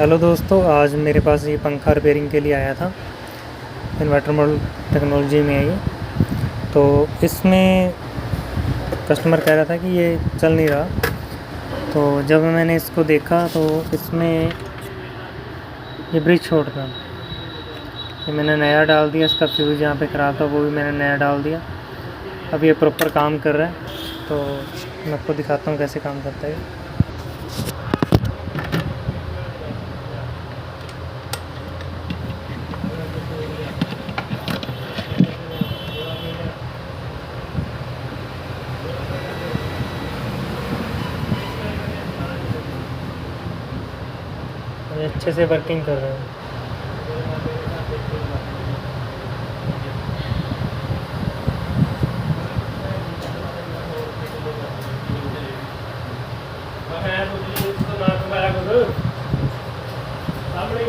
Hello दोस्तों, आज मेरे पास ये पंखा रिपेयरिंग के लिए आया था। इन्वर्टर मॉडल टेक्नोलॉजी में है ये। तो इसमें कस्टमर कह रहा था कि ये चल नहीं रहा। तो जब मैंने इसको देखा तो इसमें ये ब्रिज छोड़ था। ये मैंने नया डाल दिया। इसका फ्यूज़ यहाँ पे ख़राब था, वो भी मैंने नया डाल दिया। अब ये प्रॉपर काम कर रहा है। तो मैं आपको दिखाता हूँ कैसे काम करता है। ये अच्छे से वर्किंग कर रहे हैं। सामने